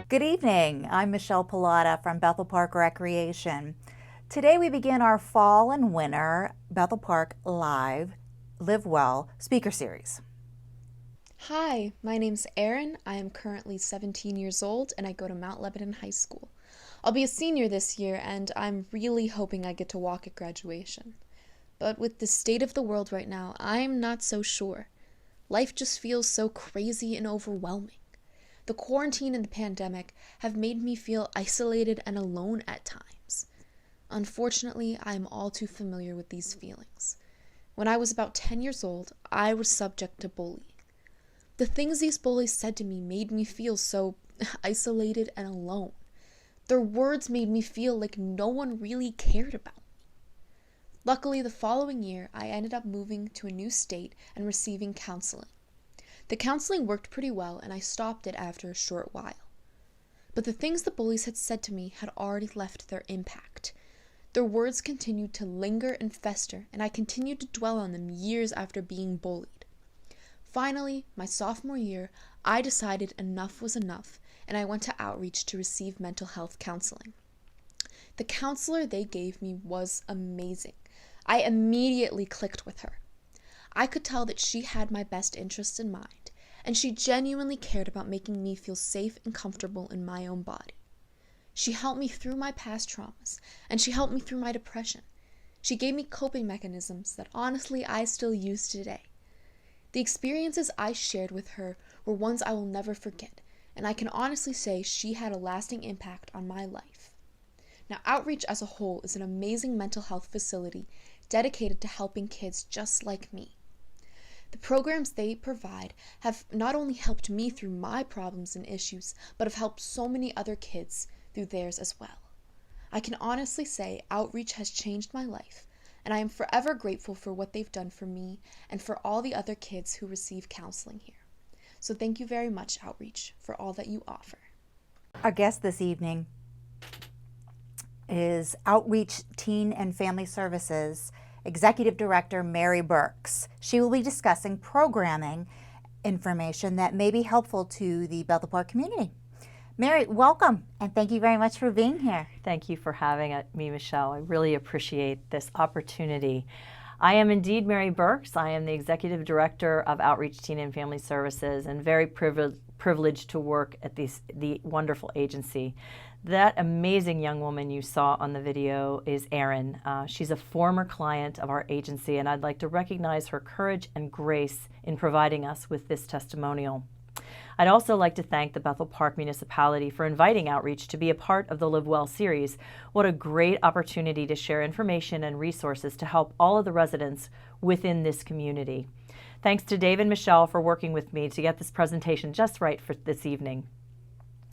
Good evening. I'm Michelle Pilata from Bethel Park Recreation. Today we begin our fall and winter Bethel Park Live Live Well speaker series. Hi, my name's Erin. I am currently 17 years old and I go to Mount Lebanon High School. I'll be a senior this year and I'm really hoping I get to walk at graduation. But with the state of the world right now, I'm not so sure. Life just feels so crazy and overwhelming. The quarantine and the pandemic have made me feel isolated and alone at times. Unfortunately, I am all too familiar with these feelings. When I was about 10 years old, I was subject to bullying. The things these bullies said to me made me feel so isolated and alone. Their words made me feel like no one really cared about me. Luckily, the following year, I ended up moving to a new state and receiving counseling. The counseling worked pretty well, and I stopped it after a short while. But the things the bullies had said to me had already left their impact. Their words continued to linger and fester, and I continued to dwell on them years after being bullied. Finally, my sophomore year, I decided enough was enough, and I went to Outreach to receive mental health counseling. The counselor they gave me was amazing. I immediately clicked with her. I could tell that she had my best interests in mind, and she genuinely cared about making me feel safe and comfortable in my own body. She helped me through my past traumas, and she helped me through my depression. She gave me coping mechanisms that honestly I still use today. The experiences I shared with her were ones I will never forget, and I can honestly say she had a lasting impact on my life. Now, Outreach as a whole is an amazing mental health facility dedicated to helping kids just like me. The programs they provide have not only helped me through my problems and issues, but have helped so many other kids through theirs as well. I can honestly say Outreach has changed my life, and I am forever grateful for what they've done for me and for all the other kids who receive counseling here. So thank you very much, Outreach, for all that you offer. Our guest this evening is Outreach Teen and Family Services Executive Director Mary Burks. She will be discussing programming information that may be helpful to the Bethel Park community. Mary, welcome, and thank you very much for being here. Thank you for having me, Michelle. I really appreciate this opportunity. I am indeed Mary Burks. I am the Executive Director of Outreach Teen and Family Services and very privileged to work at the wonderful agency. That amazing young woman you saw on the video is Erin. She's a former client of our agency, and I'd like to recognize her courage and grace in providing us with this testimonial. I'd also like to thank the Bethel Park Municipality for inviting Outreach to be a part of the Live Well series. What a great opportunity to share information and resources to help all of the residents within this community. Thanks to Dave and Michelle for working with me to get this presentation just right for this evening.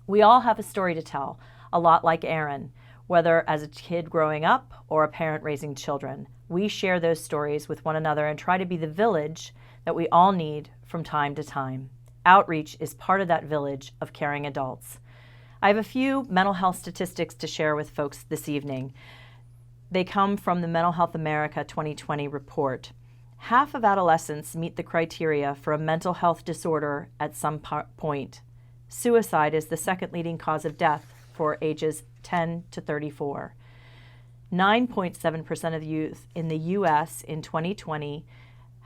We all have a story to tell, a lot like Erin. Whether as a kid growing up or a parent raising children, we share those stories with one another and try to be the village that we all need from time to time. Outreach is part of that village of caring adults. I have a few mental health statistics to share with folks this evening. They come from the Mental Health America 2020 report. Half of adolescents meet the criteria for a mental health disorder at some point. Suicide is the second leading cause of death for ages 10 to 34. 9.7% of youth in the U.S. in 2020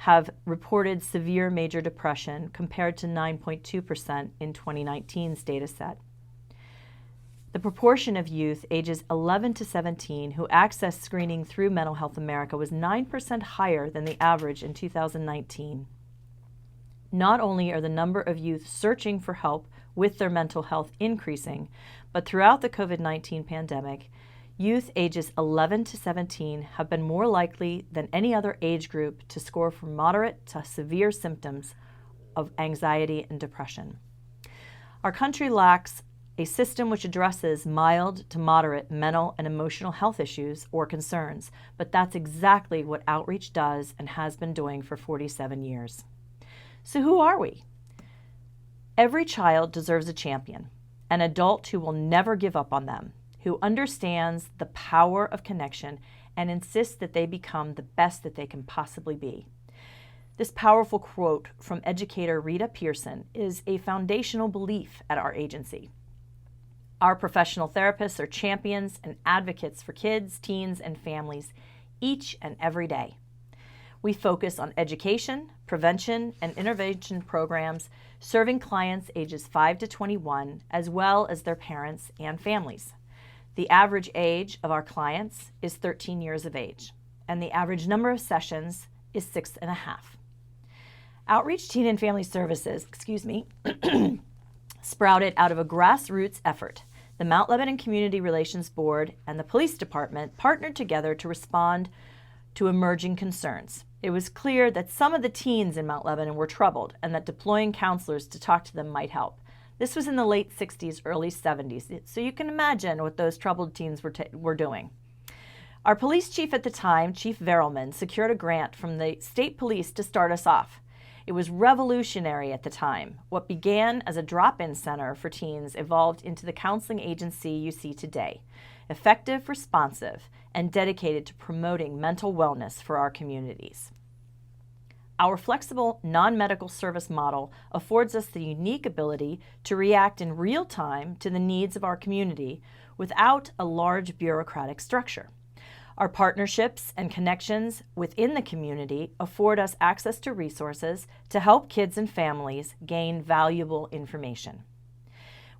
have reported severe major depression compared to 9.2% in 2019's data set. The proportion of youth ages 11 to 17 who accessed screening through Mental Health America was 9% higher than the average in 2019. Not only are the number of youth searching for help with their mental health increasing, but throughout the COVID-19 pandemic, youth ages 11 to 17 have been more likely than any other age group to score for moderate to severe symptoms of anxiety and depression. Our country lacks a system which addresses mild to moderate mental and emotional health issues or concerns, but that's exactly what Outreach does and has been doing for 47 years. So who are we? Every child deserves a champion, an adult who will never give up on them, who understands the power of connection and insists that they become the best that they can possibly be. This powerful quote from educator Rita Pearson is a foundational belief at our agency. Our professional therapists are champions and advocates for kids, teens, and families each and every day. We focus on education, prevention, and intervention programs serving clients ages 5 to 21, as well as their parents and families. The average age of our clients is 13 years of age, and the average number of sessions is 6.5. Outreach Teen and Family Services, sprouted out of a grassroots effort. The Mount Lebanon Community Relations Board and the Police Department partnered together to respond to emerging concerns. It was clear that some of the teens in Mount Lebanon were troubled and that deploying counselors to talk to them might help. This was in the late 60s, early 70s, so you can imagine what those troubled teens were doing. Our police chief at the time, Chief Verrilman, secured a grant from the state police to start us off. It was revolutionary at the time. What began as a drop-in center for teens evolved into the counseling agency you see today, effective, responsive, and dedicated to promoting mental wellness for our communities. Our flexible, non-medical service model affords us the unique ability to react in real time to the needs of our community without a large bureaucratic structure. Our partnerships and connections within the community afford us access to resources to help kids and families gain valuable information.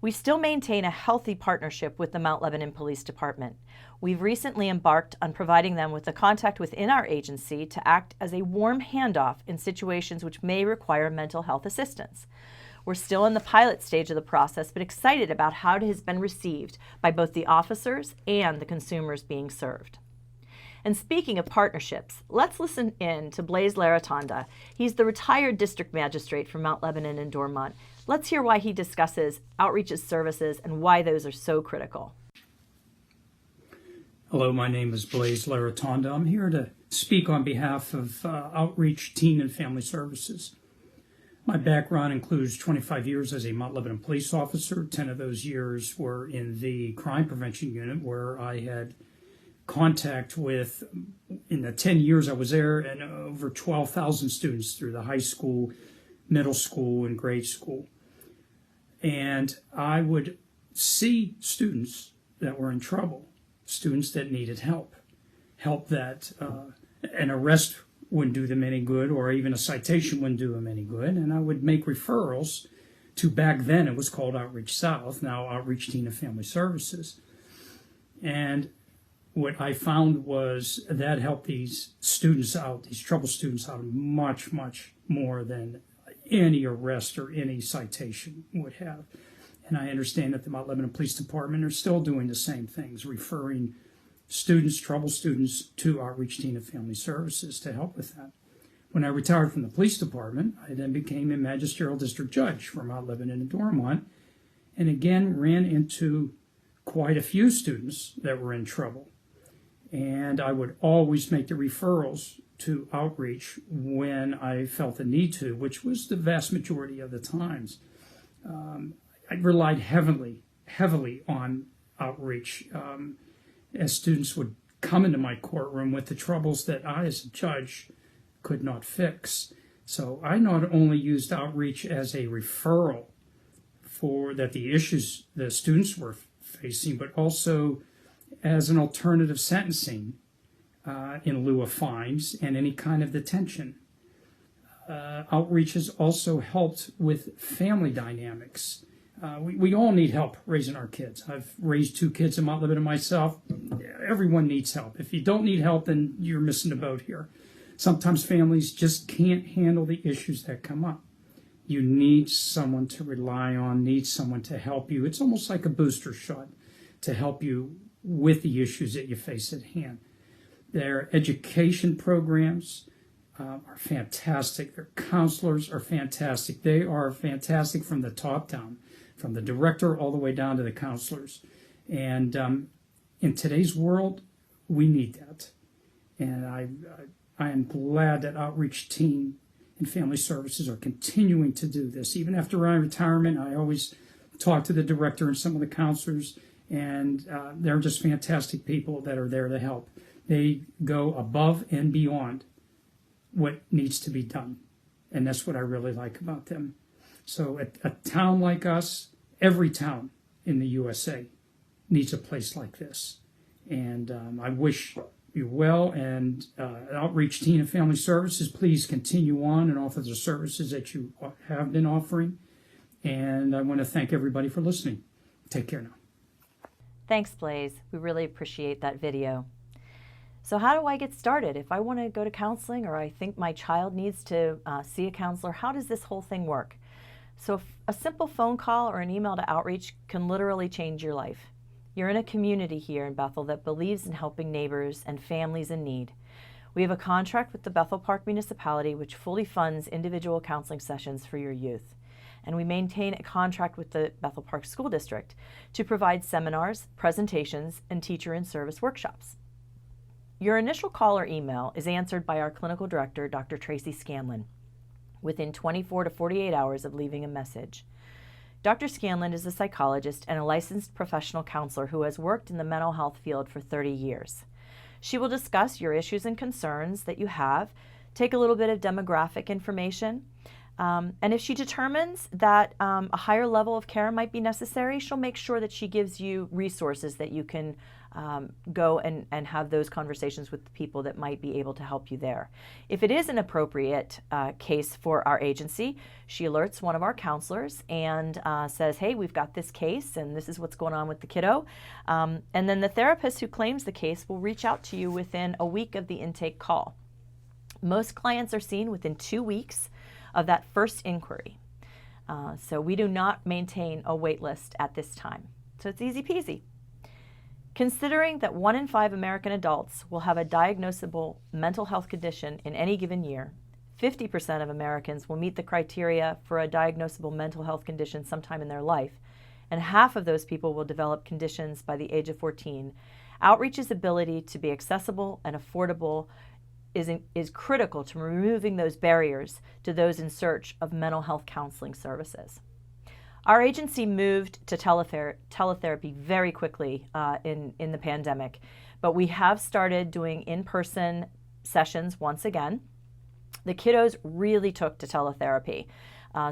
We still maintain a healthy partnership with the Mount Lebanon Police Department. We've recently embarked on providing them with a contact within our agency to act as a warm handoff in situations which may require mental health assistance. We're still in the pilot stage of the process, but excited about how it has been received by both the officers and the consumers being served. And speaking of partnerships, let's listen in to Blaise Laratonda. He's the retired district magistrate for Mount Lebanon and Dormont. Let's hear why he discusses Outreach's services and why those are so critical. Hello, my name is Blaise Laratonda. I'm here to speak on behalf of Outreach Teen and Family Services. My background includes 25 years as a Mount Lebanon police officer. 10 of those years were in the crime prevention unit, where I had contact with, in the 10 years I was there, and over 12,000 students through the high school, middle school, and grade school. And I would see students that were in trouble, students that needed help that an arrest wouldn't do them any good, or even a citation wouldn't do them any good. And I would make referrals to, back then it was called Outreach South, now Outreach Teen and Family Services. And what I found was that helped these students out, these troubled students out, much, much more than any arrest or any citation would have. And I understand that the Mount Lebanon Police Department are still doing the same things, referring students, troubled students, to Outreach Teen and Family Services to help with that. When I retired from the police department, I then became a magisterial district judge for Mount Lebanon and Dormont, and again ran into quite a few students that were in trouble. And I would always make the referrals to Outreach when I felt the need to, which was the vast majority of the times. I relied heavily on Outreach as students would come into my courtroom with the troubles that I, as a judge, could not fix. So I not only used Outreach as a referral for that the issues the students were facing, but also as an alternative sentencing in lieu of fines and any kind of detention. Outreach has also helped with family dynamics. We all need help raising our kids. I've raised 2 kids in Mount Lebanon myself. Everyone needs help. If you don't need help, then you're missing the boat here. Sometimes families just can't handle the issues that come up. You need someone to rely on, need someone to help you. It's almost like a booster shot to help you with the issues that you face at hand. Their education programs are fantastic. Their counselors are fantastic. They are fantastic from the top down, from the director all the way down to the counselors. And in today's world, we need that. And I am glad that Outreach Teen and Family Services are continuing to do this. Even after my retirement, I always talk to the director and some of the counselors, and they're just fantastic people that are there to help. They go above and beyond what needs to be done, and that's what I really like about them. So a town like us, every town in the USA needs a place like this. And I wish you well. And Outreach Teen and Family Services, please continue on and offer the services that you have been offering. And I want to thank everybody for listening. Take care now. Thanks, Blaze. We really appreciate that video. So how do I get started? If I want to go to counseling, or I think my child needs to see a counselor, how does this whole thing work? So a simple phone call or an email to Outreach can literally change your life. You're in a community here in Bethel that believes in helping neighbors and families in need. We have a contract with the Bethel Park Municipality which fully funds individual counseling sessions for your youth. And we maintain a contract with the Bethel Park School District to provide seminars, presentations, and teacher in service workshops. Your initial call or email is answered by our clinical director, Dr. Tracy Scanlon, within 24 to 48 hours of leaving a message. Dr. Scanlon is a psychologist and a licensed professional counselor who has worked in the mental health field for 30 years. She will discuss your issues and concerns that you have, take a little bit of demographic information, and if she determines that a higher level of care might be necessary, she'll make sure that she gives you resources that you can go and have those conversations with the people that might be able to help you there. If it is an appropriate case for our agency, she alerts one of our counselors and says, hey, we've got this case and this is what's going on with the kiddo. And then the therapist who claims the case will reach out to you within a week of the intake call. Most clients are seen within 2 weeks of that first inquiry. So we do not maintain a wait list at this time. So it's easy peasy. Considering that 1 in 5 American adults will have a diagnosable mental health condition in any given year, 50% of Americans will meet the criteria for a diagnosable mental health condition sometime in their life, and half of those people will develop conditions by the age of 14. Outreach's ability to be accessible and affordable is critical to removing those barriers to those in search of mental health counseling services. Our agency moved to teletherapy very quickly in the pandemic, but we have started doing in-person sessions once again. The kiddos really took to teletherapy.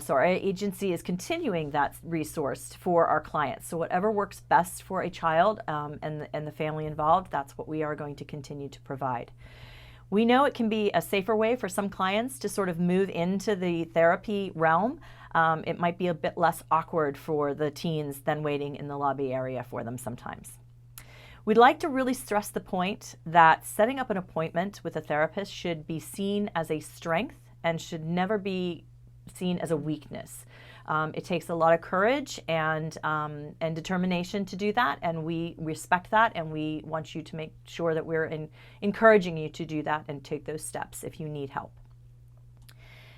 So our agency is continuing that resource for our clients. So whatever works best for a child and the family involved, that's what we are going to continue to provide. We know it can be a safer way for some clients to sort of move into the therapy realm. It might be a bit less awkward for the teens than waiting in the lobby area for them sometimes. We'd like to really stress the point that setting up an appointment with a therapist should be seen as a strength and should never be seen as a weakness. It takes a lot of courage and determination to do that, and we respect that, and we want you to make sure that we're encouraging you to do that and take those steps if you need help.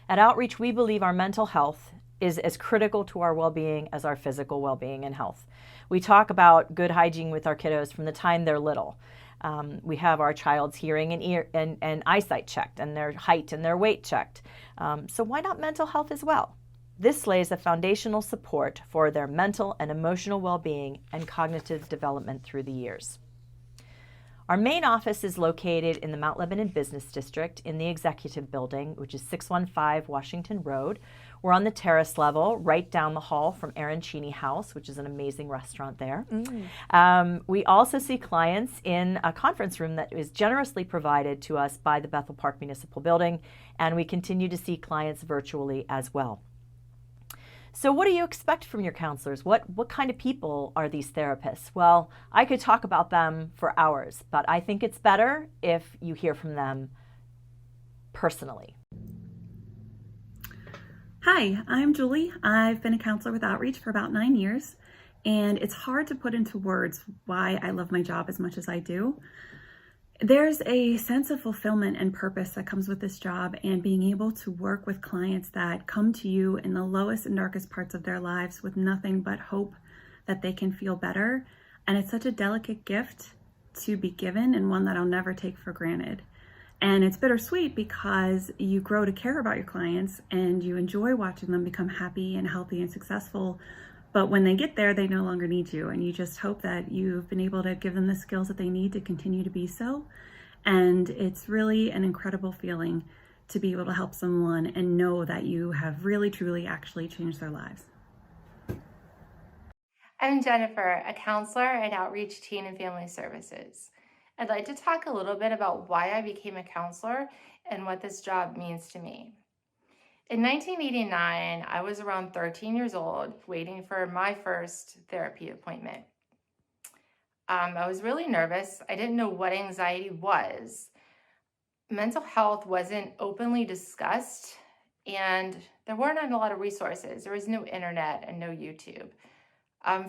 At Outreach, we believe our mental health is as critical to our well-being as our physical well-being and health. We talk about good hygiene with our kiddos from the time they're little. We have our child's hearing and ear and eyesight checked, and their height and their weight checked. So why not mental health as well? This lays a foundational support for their mental and emotional well-being and cognitive development through the years. Our main office is located in the Mount Lebanon Business District in the Executive Building, which is 615 Washington Road. We're on the terrace level, right down the hall from Arancini House, which is an amazing restaurant there. We also see clients in a conference room that is generously provided to us by the Bethel Park Municipal Building, and we continue to see clients virtually as well. So what do you expect from your counselors? What kind of people are these therapists? Well, I could talk about them for hours, but I think it's better if you hear from them personally. Hi, I'm Julie. I've been a counselor with Outreach for about 9 years, and it's hard to put into words why I love my job as much as I do. There's a sense of fulfillment and purpose that comes with this job, and being able to work with clients that come to you in the lowest and darkest parts of their lives with nothing but hope that they can feel better. And it's such a delicate gift to be given, and one that I'll never take for granted. And it's bittersweet because you grow to care about your clients and you enjoy watching them become happy and healthy and successful. But when they get there, they no longer need you. And you just hope that you've been able to give them the skills that they need to continue to be so. And it's really an incredible feeling to be able to help someone and know that you have really, truly, actually changed their lives. I'm Jennifer, a counselor at Outreach Teen and Family Services. I'd like to talk a little bit about why I became a counselor and what this job means to me. In 1989, I was around 13 years old, waiting for my first therapy appointment. I was really nervous. I didn't know what anxiety was. Mental health wasn't openly discussed, and there weren't a lot of resources. There was no internet and no YouTube.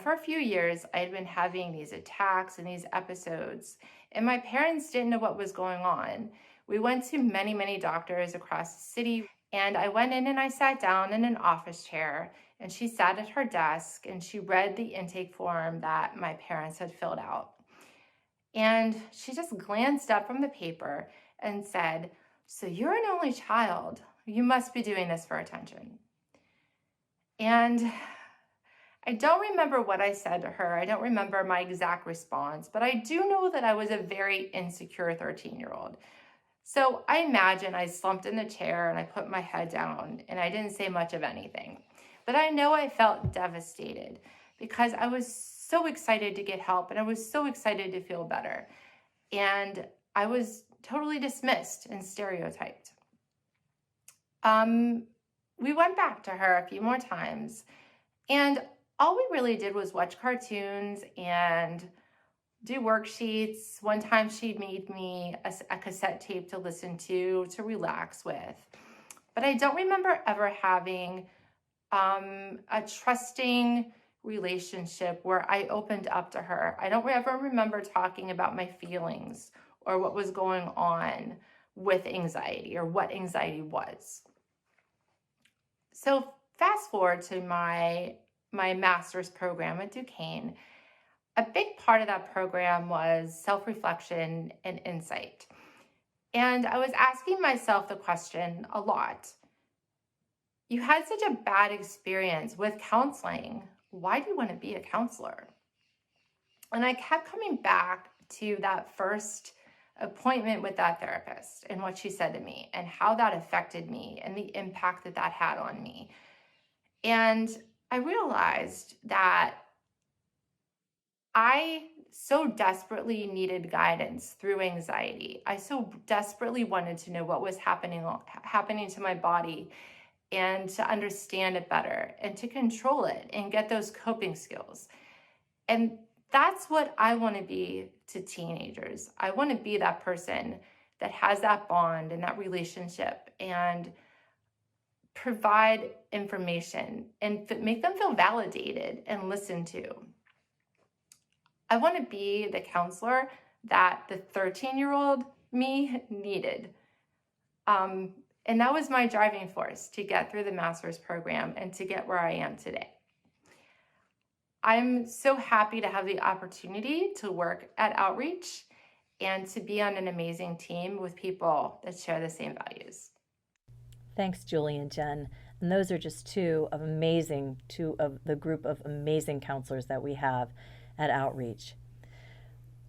For a few years, I had been having these attacks and these episodes, and my parents didn't know what was going on. We went to many, many doctors across the city, and I went in and I sat down in an office chair, and she sat at her desk and she read the intake form that my parents had filled out. And she just glanced up from the paper and said, "So you're an only child. You must be doing this for attention." And I don't remember what I said to her. I don't remember my exact response, but I do know that I was a very insecure 13-year-old. So I imagine I slumped in the chair and I put my head down and I didn't say much of anything. But I know I felt devastated because I was so excited to get help and I was so excited to feel better. And I was totally dismissed and stereotyped. We went back to her a few more times, and all we really did was watch cartoons and do worksheets. One time she made me a cassette tape to listen to relax with. But I don't remember ever having a trusting relationship where I opened up to her. I don't ever remember talking about my feelings or what was going on with anxiety or what anxiety was. So fast forward to my master's program at Duquesne. A big part of that program was self-reflection and insight. And I was asking myself the question a lot. You had such a bad experience with counseling. Why do you want to be a counselor? And I kept coming back to that first appointment with that therapist and what she said to me and how that affected me and the impact that that had on me. And I realized that I so desperately needed guidance through anxiety. I so desperately wanted to know what was happening to my body and to understand it better and to control it and get those coping skills. And that's what I want to be to teenagers. I want to be that person that has that bond and that relationship and provide information and make them feel validated and listened to. I want to be the counselor that the 13-year-old me needed. And that was my driving force to get through the master's program and to get where I am today. I'm so happy to have the opportunity to work at Outreach and to be on an amazing team with people that share the same values. Thanks, Julie and Jen. And those are just two of the group of amazing counselors that we have at Outreach.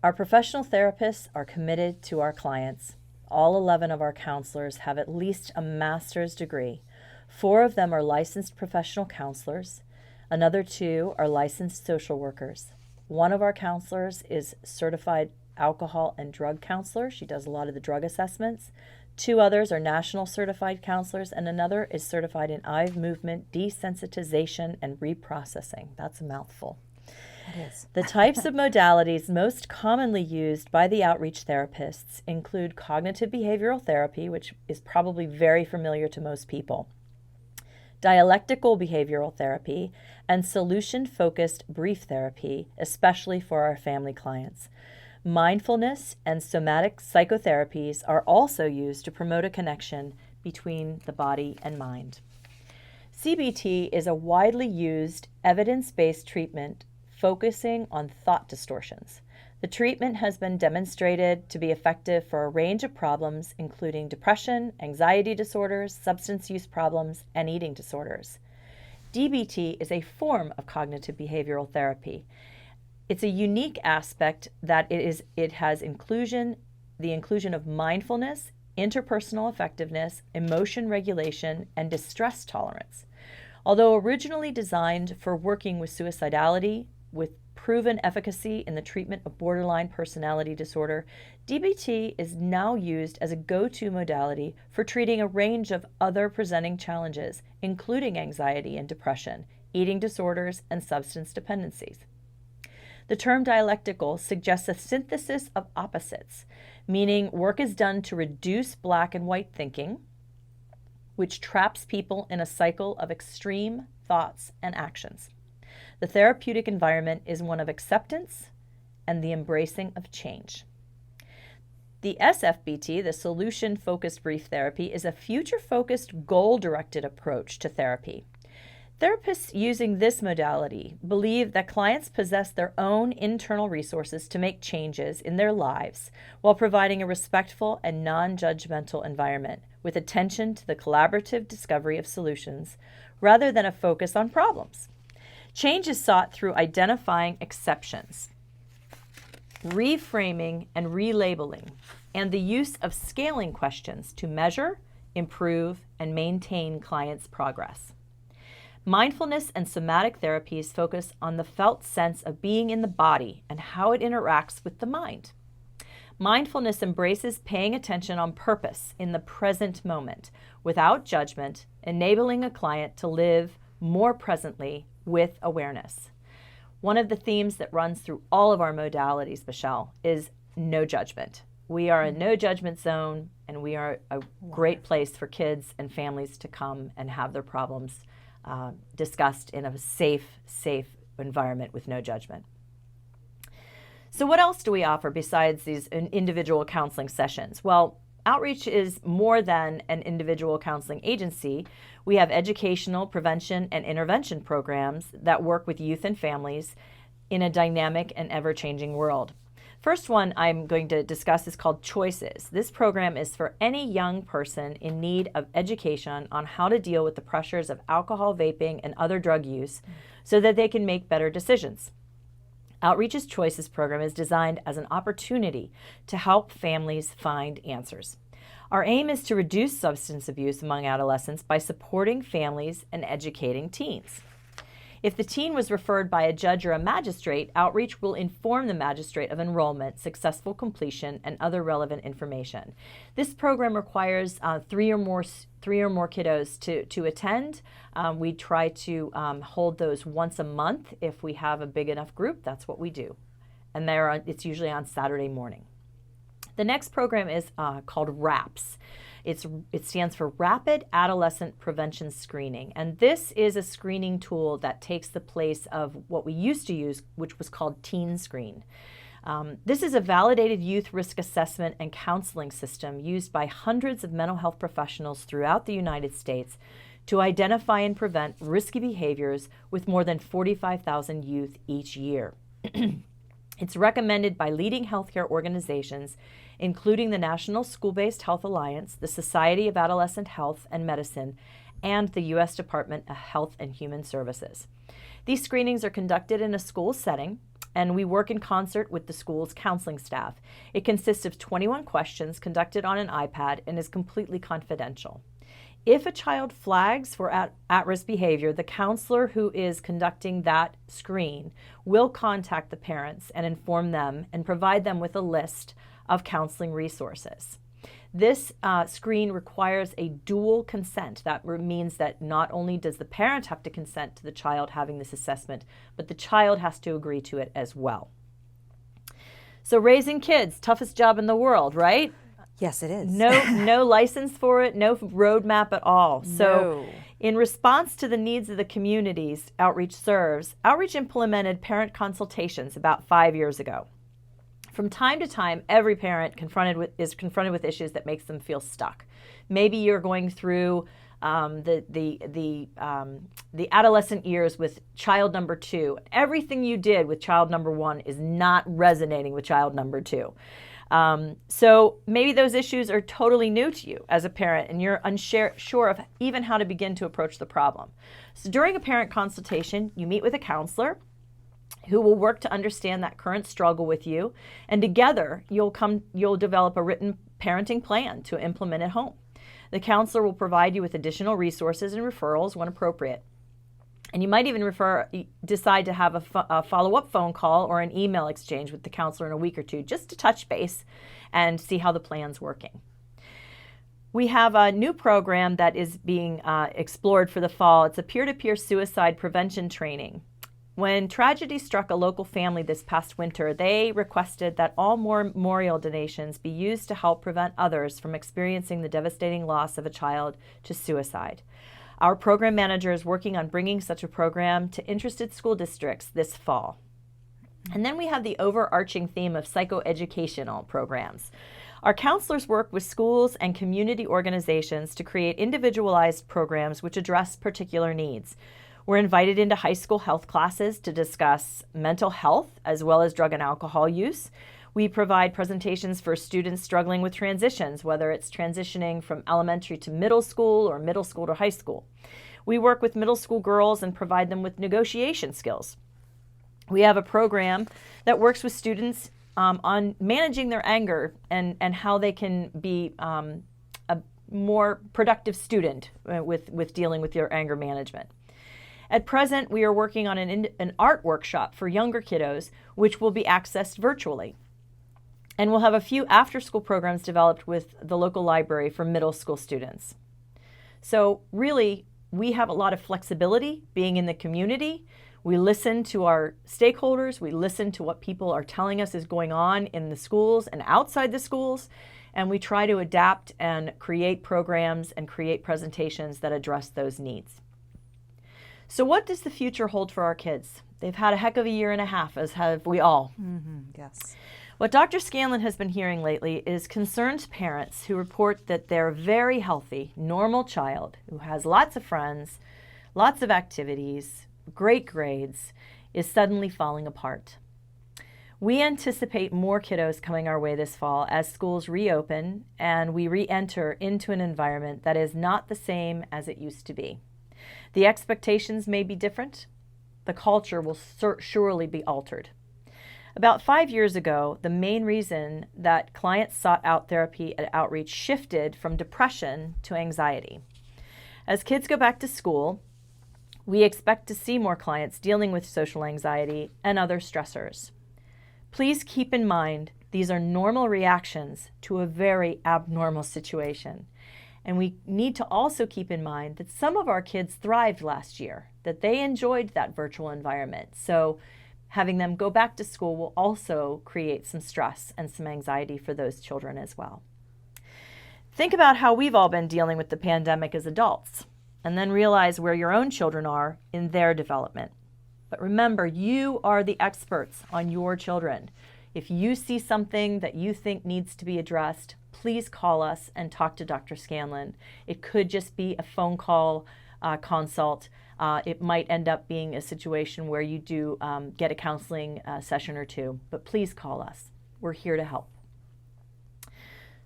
Our professional therapists are committed to our clients. All 11 of our counselors have at least a master's degree. 4 of them are licensed professional counselors. Another 2 are licensed social workers. One of our counselors is certified alcohol and drug counselor. She does a lot of the drug assessments. 2 others are national certified counselors, and another is certified in eye movement desensitization and reprocessing. That's a mouthful. It is. The types of modalities most commonly used by the outreach therapists include cognitive behavioral therapy, which is probably very familiar to most people, dialectical behavioral therapy, and solution-focused brief therapy, especially for our family clients. Mindfulness and somatic psychotherapies are also used to promote a connection between the body and mind. CBT is a widely used evidence-based treatment focusing on thought distortions. The treatment has been demonstrated to be effective for a range of problems, including depression, anxiety disorders, substance use problems, and eating disorders. DBT is a form of cognitive behavioral therapy. It's a unique aspect that it has the inclusion of mindfulness, interpersonal effectiveness, emotion regulation, and distress tolerance. Although originally designed for working with suicidality, with proven efficacy in the treatment of borderline personality disorder, DBT is now used as a go-to modality for treating a range of other presenting challenges, including anxiety and depression, eating disorders, and substance dependencies. The term dialectical suggests a synthesis of opposites, meaning work is done to reduce black and white thinking, which traps people in a cycle of extreme thoughts and actions. The therapeutic environment is one of acceptance and the embracing of change. The SFBT, the Solution-Focused Brief Therapy, is a future-focused, goal-directed approach to therapy. Therapists using this modality believe that clients possess their own internal resources to make changes in their lives while providing a respectful and non-judgmental environment with attention to the collaborative discovery of solutions rather than a focus on problems. Change is sought through identifying exceptions, reframing and relabeling, and the use of scaling questions to measure, improve, and maintain clients' progress. Mindfulness and somatic therapies focus on the felt sense of being in the body and how it interacts with the mind. Mindfulness embraces paying attention on purpose in the present moment, without judgment, enabling a client to live more presently with awareness. One of the themes that runs through all of our modalities, Michelle, is no judgment. We are a no judgment zone, and we are a great place for kids and families to come and have their problems discussed in a safe environment with no judgment. So what else do we offer besides these individual counseling sessions? Well, Outreach is more than an individual counseling agency. We have educational, prevention, and intervention programs that work with youth and families in a dynamic and ever-changing world. First one I'm going to discuss is called Choices. This program is for any young person in need of education on how to deal with the pressures of alcohol, vaping, and other drug use so that they can make better decisions. Outreach's Choices program is designed as an opportunity to help families find answers. Our aim is to reduce substance abuse among adolescents by supporting families and educating teens. If the teen was referred by a judge or a magistrate, Outreach will inform the magistrate of enrollment, successful completion, and other relevant information. This program requires three or more kiddos to attend. We try to hold those once a month. If we have a big enough group, that's what we do. And it's usually on Saturday morning. The next program is called RAPS. It stands for Rapid Adolescent Prevention Screening, and this is a screening tool that takes the place of what we used to use, which was called Teen Screen. This is a validated youth risk assessment and counseling system used by hundreds of mental health professionals throughout the United States to identify and prevent risky behaviors with more than 45,000 youth each year. It's recommended by leading healthcare organizations, including the National School-Based Health Alliance, the Society of Adolescent Health and Medicine, and the U.S. Department of Health and Human Services. These screenings are conducted in a school setting, and we work in concert with the school's counseling staff. It consists of 21 questions conducted on an iPad and is completely confidential. If a child flags for at-risk behavior, the counselor who is conducting that screen will contact the parents and inform them and provide them with a list of counseling resources. This screen requires a dual consent. That means that not only does the parent have to consent to the child having this assessment, but the child has to agree to it as well. So raising kids, toughest job in the world, right? Yes, it is. No license for it, no roadmap at all. So in response to the needs of the communities Outreach serves, Outreach implemented parent consultations about 5 years ago. From time to time, every parent is confronted with issues that makes them feel stuck. Maybe you're going through the adolescent years with child number 2. Everything you did with child number 1 is not resonating with child number 2. So maybe those issues are totally new to you as a parent and you're unsure of even how to begin to approach the problem. So during a parent consultation, you meet with a counselor who will work to understand that current struggle with you, and together you'll develop a written parenting plan to implement at home. The counselor will provide you with additional resources and referrals when appropriate. And you might even decide to have a follow-up phone call or an email exchange with the counselor in a week or two just to touch base and see how the plan's working. We have a new program that is being explored for the fall. It's a peer-to-peer suicide prevention training. When tragedy struck a local family this past winter, they requested that all memorial donations be used to help prevent others from experiencing the devastating loss of a child to suicide. Our program manager is working on bringing such a program to interested school districts this fall. And then we have the overarching theme of psychoeducational programs. Our counselors work with schools and community organizations to create individualized programs which address particular needs. We're invited into high school health classes to discuss mental health as well as drug and alcohol use. We provide presentations for students struggling with transitions, whether it's transitioning from elementary to middle school or middle school to high school. We work with middle school girls and provide them with negotiation skills. We have a program that works with students on managing their anger and how they can be a more productive student with dealing with their anger management. At present, we are working on an art workshop for younger kiddos, which will be accessed virtually. And we'll have a few after-school programs developed with the local library for middle school students. So really, we have a lot of flexibility being in the community. We listen to our stakeholders. We listen to what people are telling us is going on in the schools and outside the schools. And we try to adapt and create programs and create presentations that address those needs. So what does the future hold for our kids? They've had a heck of a year and a half, as have we all. Yes. What Dr. Scanlon has been hearing lately is concerned parents who report that their very healthy, normal child who has lots of friends, lots of activities, great grades, is suddenly falling apart. We anticipate more kiddos coming our way this fall as schools reopen and we re-enter into an environment that is not the same as it used to be. The expectations may be different. The culture will surely be altered. About 5 years ago, the main reason that clients sought out therapy at Outreach shifted from depression to anxiety. As kids go back to school, we expect to see more clients dealing with social anxiety and other stressors. Please keep in mind these are normal reactions to a very abnormal situation. And we need to also keep in mind that some of our kids thrived last year, that they enjoyed that virtual environment. So having them go back to school will also create some stress and some anxiety for those children as well. Think about how we've all been dealing with the pandemic as adults, and then realize where your own children are in their development. But remember, you are the experts on your children. If you see something that you think needs to be addressed, please call us and talk to Dr. Scanlon. It could just be a phone call consult. It might end up being a situation where you do get a counseling session or two, but please call us. We're here to help.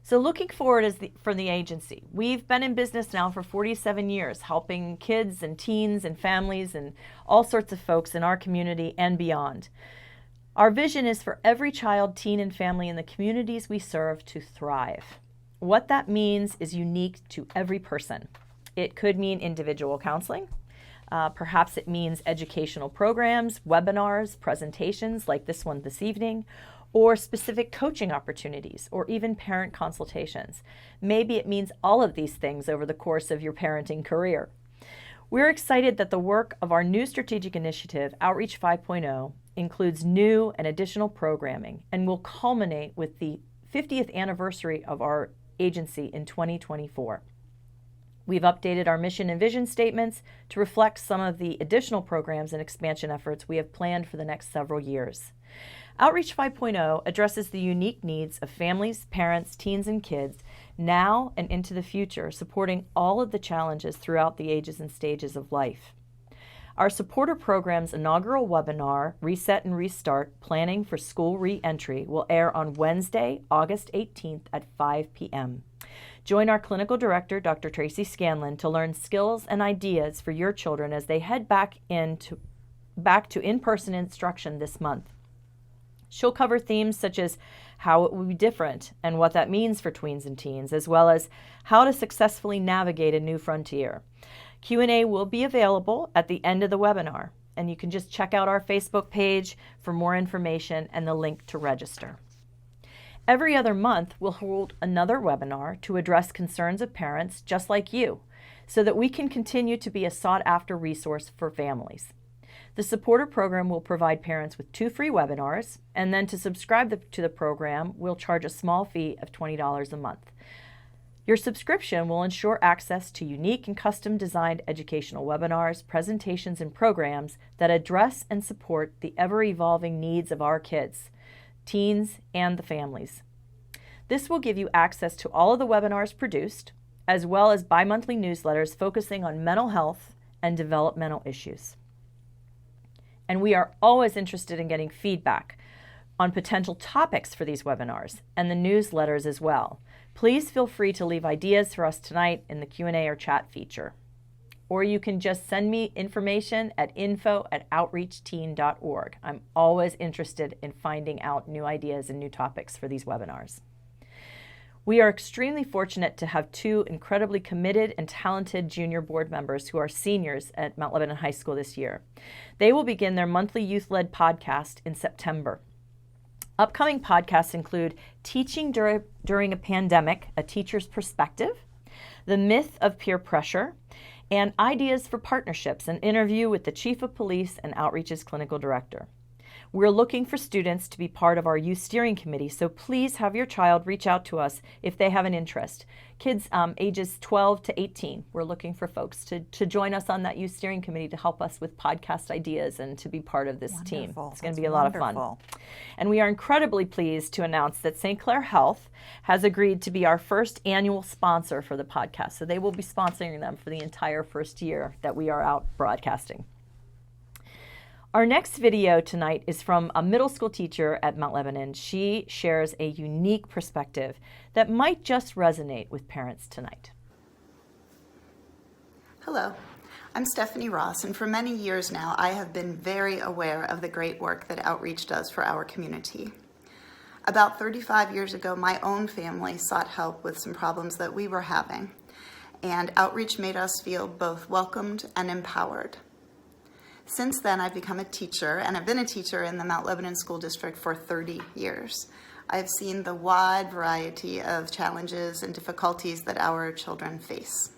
So looking forward for the agency, we've been in business now for 47 years, helping kids and teens and families and all sorts of folks in our community and beyond. Our vision is for every child, teen, and family in the communities we serve to thrive. What that means is unique to every person. It could mean individual counseling. Perhaps it means educational programs, webinars, presentations like this one this evening, or specific coaching opportunities, or even parent consultations. Maybe it means all of these things over the course of your parenting career. We're excited that the work of our new strategic initiative, Outreach 5.0, includes new and additional programming and will culminate with the 50th anniversary of our agency in 2024. We've updated our mission and vision statements to reflect some of the additional programs and expansion efforts we have planned for the next several years. Outreach 5.0 addresses the unique needs of families, parents, teens, and kids now and into the future, supporting all of the challenges throughout the ages and stages of life. Our supporter program's inaugural webinar, Reset and Restart, Planning for School Re-Entry, will air on Wednesday, August 18th at 5 p.m. Join our clinical director, Dr. Tracy Scanlon, to learn skills and ideas for your children as they head back to in-person instruction this month. She'll cover themes such as how it will be different and what that means for tweens and teens, as well as how to successfully navigate a new frontier. Q&A will be available at the end of the webinar, and you can just check out our Facebook page for more information and the link to register. Every other month, we'll hold another webinar to address concerns of parents just like you, so that we can continue to be a sought-after resource for families. The supporter program will provide parents with 2 free webinars, and then to subscribe to the program, we'll charge a small fee of $20 a month. Your subscription will ensure access to unique and custom-designed educational webinars, presentations, and programs that address and support the ever-evolving needs of our kids, teens, and the families. This will give you access to all of the webinars produced, as well as bi-monthly newsletters focusing on mental health and developmental issues. And we are always interested in getting feedback on potential topics for these webinars and the newsletters as well. Please feel free to leave ideas for us tonight in the Q&A or chat feature. Or you can just send me information at info@outreachteen.org. I'm always interested in finding out new ideas and new topics for these webinars. We are extremely fortunate to have 2 incredibly committed and talented junior board members who are seniors at Mount Lebanon High School this year. They will begin their monthly youth-led podcast in September. Upcoming podcasts include Teaching During a Pandemic, A Teacher's Perspective, The Myth of Peer Pressure, and Ideas for Partnerships, an interview with the Chief of Police and Outreach's Clinical Director. We're looking for students to be part of our youth steering committee, so please have your child reach out to us if they have an interest. Kids ages 12 to 18, we're looking for folks to join us on that youth steering committee to help us with podcast ideas and to be part of this team. It's going to be a lot of fun. And we are incredibly pleased to announce that St. Clair Health has agreed to be our first annual sponsor for the podcast. So they will be sponsoring them for the entire first year that we are out broadcasting. Our next video tonight is from a middle school teacher at Mount Lebanon. She shares a unique perspective that might just resonate with parents tonight. Hello, I'm Stephanie Ross, and for many years now, I have been very aware of the great work that Outreach does for our community. About 35 years ago, my own family sought help with some problems that we were having, and Outreach made us feel both welcomed and empowered. Since then, I've become a teacher, and I've been a teacher in the Mount Lebanon School District for 30 years. I've seen the wide variety of challenges and difficulties that our children face.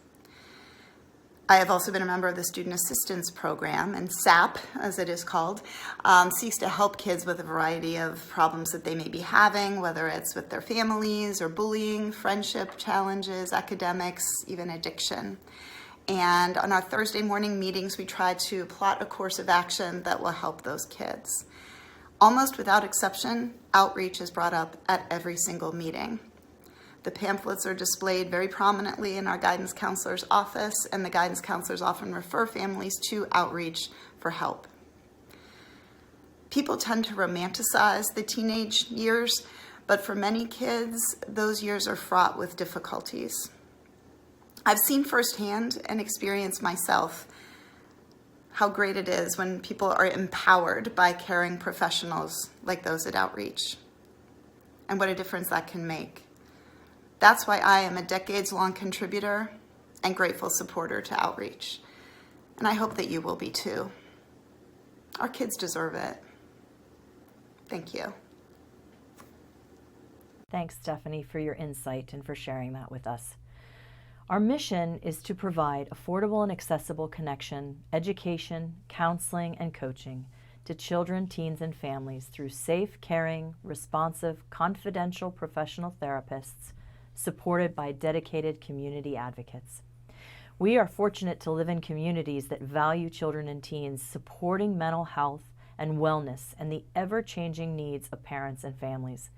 I have also been a member of the Student Assistance Program, and SAP, as it is called, seeks to help kids with a variety of problems that they may be having, whether it's with their families or bullying, friendship challenges, academics, even addiction. And on our Thursday morning meetings, we try to plot a course of action that will help those kids. Almost without exception, Outreach is brought up at every single meeting. The pamphlets are displayed very prominently in our guidance counselor's office, and the guidance counselors often refer families to Outreach for help. People tend to romanticize the teenage years, but for many kids, those years are fraught with difficulties. I've seen firsthand and experienced myself how great it is when people are empowered by caring professionals like those at Outreach, and what a difference that can make. That's why I am a decades-long contributor and grateful supporter to Outreach, and I hope that you will be too. Our kids deserve it. Thank you. Thanks, Stephanie, for your insight and for sharing that with us. Our mission is to provide affordable and accessible connection, education, counseling, and coaching to children, teens, and families through safe, caring, responsive, confidential professional therapists supported by dedicated community advocates. We are fortunate to live in communities that value children and teens, supporting mental health and wellness and the ever-changing needs of parents and families.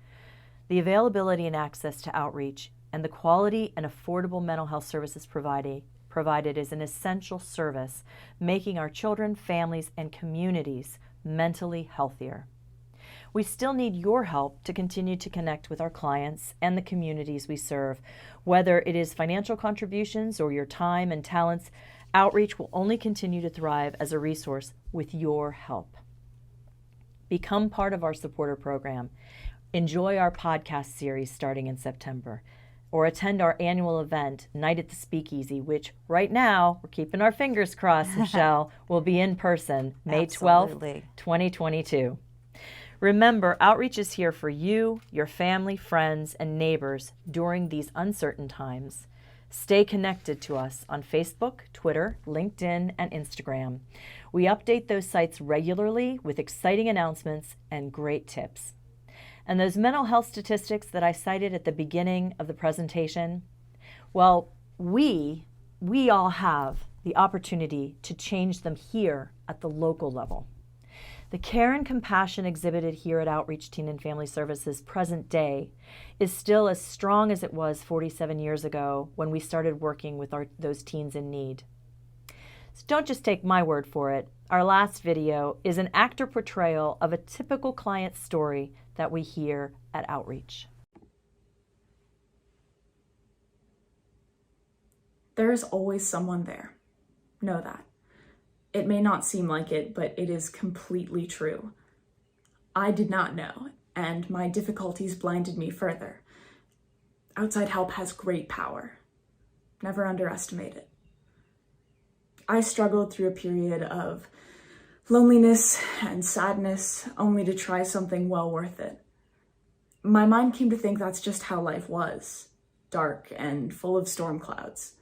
The availability and access to Outreach and the quality and affordable mental health services provided is an essential service, making our children, families, and communities mentally healthier. We still need your help to continue to connect with our clients and the communities we serve. Whether it is financial contributions or your time and talents, Outreach will only continue to thrive as a resource with your help. Become part of our supporter program. Enjoy our podcast series starting in September, or attend our annual event, Night at the Speakeasy, which right now, we're keeping our fingers crossed, Michelle, will be in person May 12th, Absolutely. 2022. Remember, Outreach is here for you, your family, friends, and neighbors during these uncertain times. Stay connected to us on Facebook, Twitter, LinkedIn, and Instagram. We update those sites regularly with exciting announcements and great tips. And those mental health statistics that I cited at the beginning of the presentation, well, we all have the opportunity to change them here at the local level. The care and compassion exhibited here at Outreach Teen and Family Services present day is still as strong as it was 47 years ago when we started working with those teens in need. So don't just take my word for it. Our last video is an actor portrayal of a typical client story that we hear at Outreach. There is always someone there. Know that. It may not seem like it, but it is completely true. I did not know, and my difficulties blinded me further. Outside help has great power. Never underestimate it. I struggled through a period of loneliness and sadness, only to try something well worth it. My mind came to think that's just how life was, dark and full of storm clouds.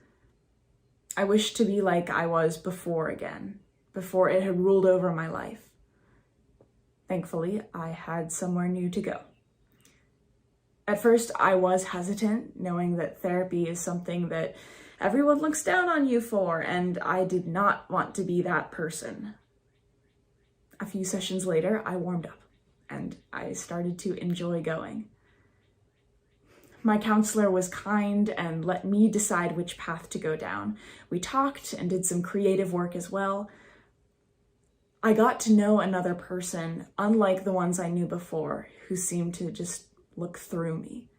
I wished to be like I was before again, before it had ruled over my life. Thankfully, I had somewhere new to go. At first, I was hesitant, knowing that therapy is something that everyone looks down on you for, and I did not want to be that person. A few sessions later, I warmed up, and I started to enjoy going. My counselor was kind and let me decide which path to go down. We talked and did some creative work as well. I got to know another person, unlike the ones I knew before, who seemed to just look through me.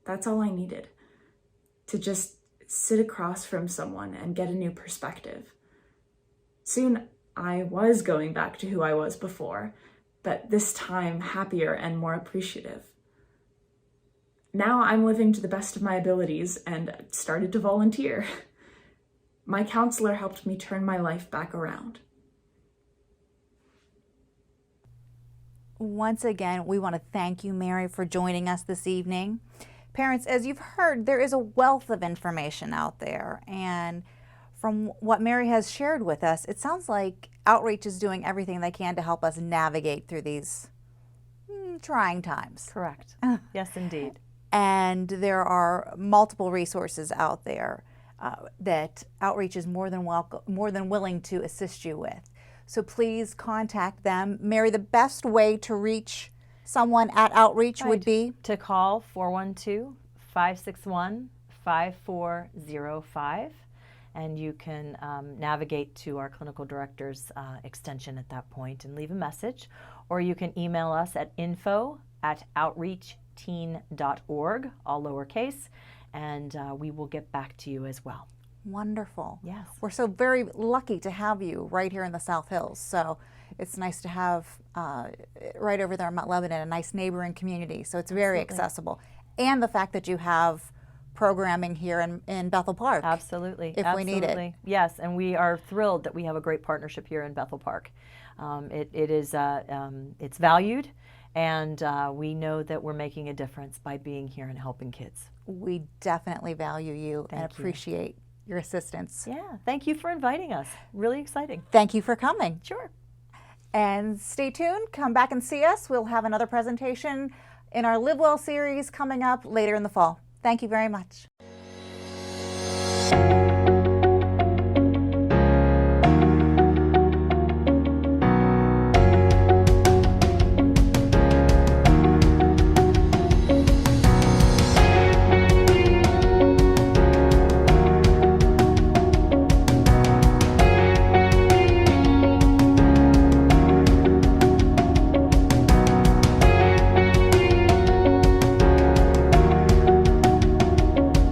That's all I needed, to just sit across from someone and get a new perspective. Soon, I was going back to who I was before, but this time happier and more appreciative. Now I'm living to the best of my abilities and started to volunteer. My counselor helped me turn my life back around. Once again, we want to thank you, Mary, for joining us this evening. Parents, as you've heard, there is a wealth of information out there, and from what Mary has shared with us, it sounds like Outreach is doing everything they can to help us navigate through these trying times. Correct. Yes, indeed. And there are multiple resources out there that Outreach is more than willing to assist you with. So please contact them. Mary, the best way to reach someone at Outreach would be? To call 412-561-5405, and you can navigate to our clinical director's extension at that point and leave a message, or you can email us at info@outreachteen.org, all lowercase, and we will get back to you as well. Wonderful. Yes. We're so very lucky to have you right here in the South Hills. So it's nice to have right over there in Mount Lebanon, a nice neighboring community. So it's very accessible. And the fact that you have programming here in Bethel Park. Absolutely. If we need it. Yes, and we are thrilled that we have a great partnership here in Bethel Park. It's valued, and we know that we're making a difference by being here and helping kids. We definitely value you and appreciate your assistance. Yeah, thank you for inviting us. Really exciting. Thank you for coming. Sure. And stay tuned. Come back and see us. We'll have another presentation in our Live Well series coming up later in the fall. Thank you very much.